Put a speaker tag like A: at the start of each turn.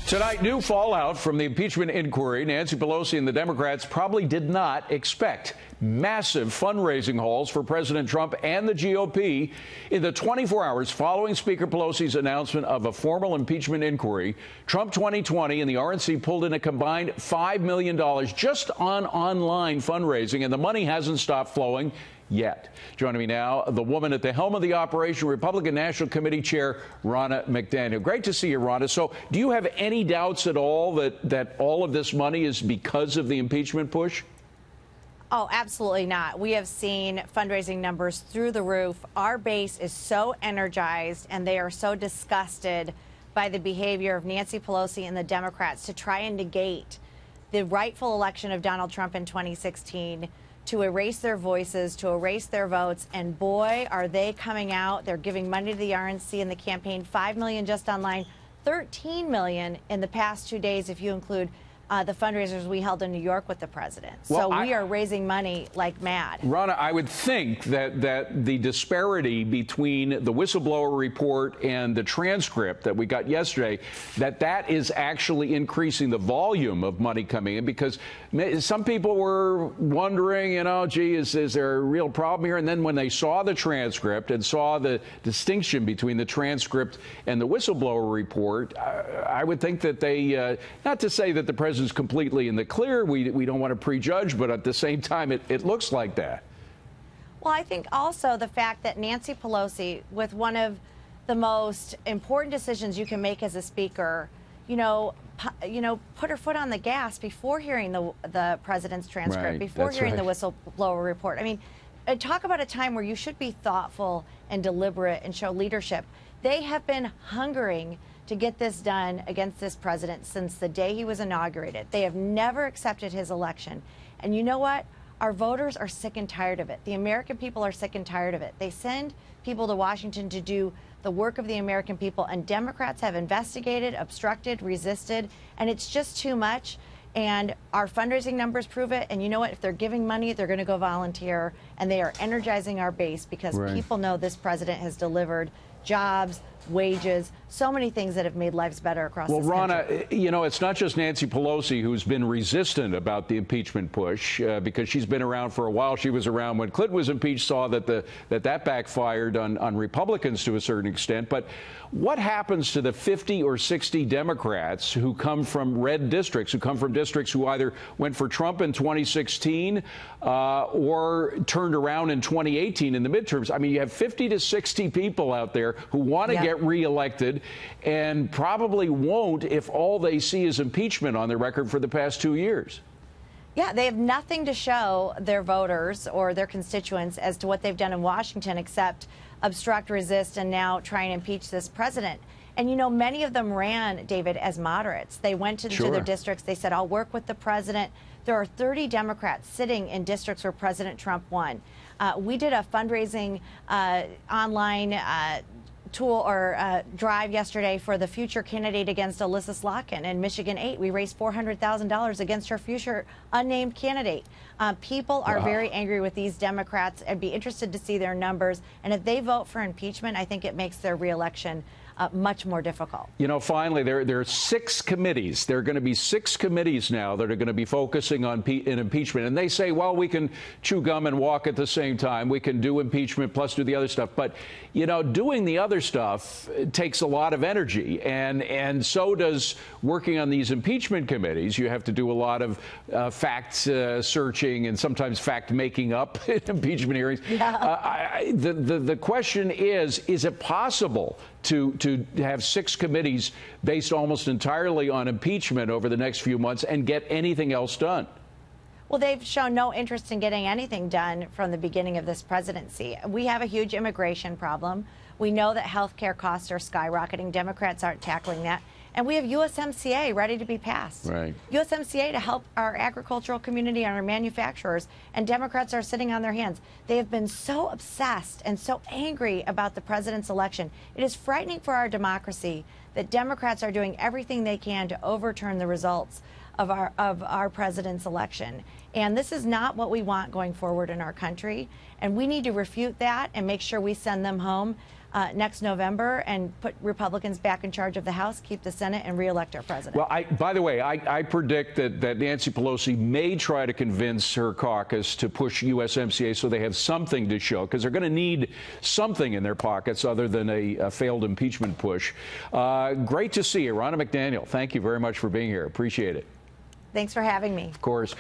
A: Tonight, new fallout from the impeachment inquiry. Nancy Pelosi and the Democrats probably did not expect massive fundraising hauls for President Trump and the GOP. In the 24 hours following Speaker Pelosi's announcement of a formal impeachment inquiry, Trump 2020 and the RNC pulled in a combined $5 million just on online fundraising, and the money hasn't stopped flowing yet. Joining me now, the woman at the helm of the operation, Republican National Committee Chair Ronna McDaniel. Great to see you, Ronna. So do you have any doubts at all that all of this money is because of the impeachment push?
B: Oh, absolutely not. We have seen fundraising numbers through the roof. Our base is so energized, and they are so disgusted by the behavior of Nancy Pelosi and the Democrats to try and negate the rightful election of Donald Trump in 2016, to erase their voices, to erase their votes. And boy, are they coming out. They're giving money to the RNC in the campaign, $5 million just online, $13 million in the past 2 days if you include the fundraisers we held in New York with the president.
A: Well,
B: so we are raising money like mad.
A: Ronna, I would think that the disparity between the whistleblower report and the transcript that we got yesterday, that is actually increasing the volume of money coming in, because some people were wondering, gee, is there a real problem here? And then when they saw the transcript and saw the distinction between the transcript and the whistleblower report, I would think that they, not to say that the president is completely in the clear. We don't want to prejudge, but at the same time, it looks like that.
B: Well, I think also the fact that Nancy Pelosi, with one of the most important decisions you can make as a speaker, put her foot on the gas before hearing the president's transcript,
A: right,
B: before hearing
A: right.
B: the whistleblower report. I mean, talk about a time where you should be thoughtful and deliberate and show leadership. They have been hungering to get this done against this president since the day he was inaugurated. They have never accepted his election. And you know what? Our voters are sick and tired of it. The American people are sick and tired of it. They send people to Washington to do the work of the American people, and Democrats have investigated, obstructed, resisted, and it's just too much. And our fundraising numbers prove it. And you know what? If they're giving money, they're going to go volunteer, and they are energizing our base because
A: right.
B: people know this president has delivered jobs, wages, so many things that have made lives better across this country.
A: Well, Ronna, it's not just Nancy Pelosi who's been resistant about the impeachment push, because she's been around for a while. She was around when Clinton was impeached, saw that backfired on Republicans to a certain extent. But what happens to the 50 or 60 Democrats who come from red districts, who come from districts who either went for Trump in 2016 or turned around in 2018 in the midterms? I mean, you have 50 to 60 people out there who want to get reelected and probably won't if all they see is impeachment on their record for the past 2 years.
B: Yeah, they have nothing to show their voters or their constituents as to what they've done in Washington except obstruct, resist, and now try and impeach this president. And, many of them ran, David, as moderates. They went to their districts. They said, I'll work with the president. There are 30 Democrats sitting in districts where President Trump won. We did a fundraising online tool or drive yesterday for the future candidate against Alyssa Slotkin in Michigan 8. We raised $400,000 against her future unnamed candidate. People are very angry with these Democrats and be interested to see their numbers. And if they vote for impeachment, I think it makes their reelection much more difficult.
A: Finally, there are 6 committees. There are going to be 6 committees now that are going to be focusing on impeachment. And they say, well, we can chew gum and walk at the same time. We can do impeachment plus do the other stuff. But, doing the other stuff takes a lot of energy. And so does working on these impeachment committees. You have to do a lot of fact searching and sometimes fact making up in impeachment hearings. Yeah. The question is it possible to have 6 committees based almost entirely on impeachment over the next few months and get anything else done?
B: Well, they've shown no interest in getting anything done from the beginning of this presidency. We have a huge immigration problem. We know that health care costs are skyrocketing. Democrats aren't tackling that. And we have USMCA ready to be passed.
A: Right.
B: USMCA to help our agricultural community and our manufacturers, and Democrats are sitting on their hands. They have been so obsessed and so angry about the president's election. It is frightening for our democracy that Democrats are doing everything they can to overturn the results of our president's election. And this is not what we want going forward in our country. And we need to refute that and make sure we send them home. next November and put Republicans back in charge of the House, keep the Senate, and reelect our president.
A: Well, by the way, I predict that Nancy Pelosi may try to convince her caucus to push USMCA so they have something to show, because they're going to need something in their pockets other than a failed impeachment push. Great to see you. Ronna McDaniel, thank you very much for being here. Appreciate it.
B: Thanks for having me.
A: Of course.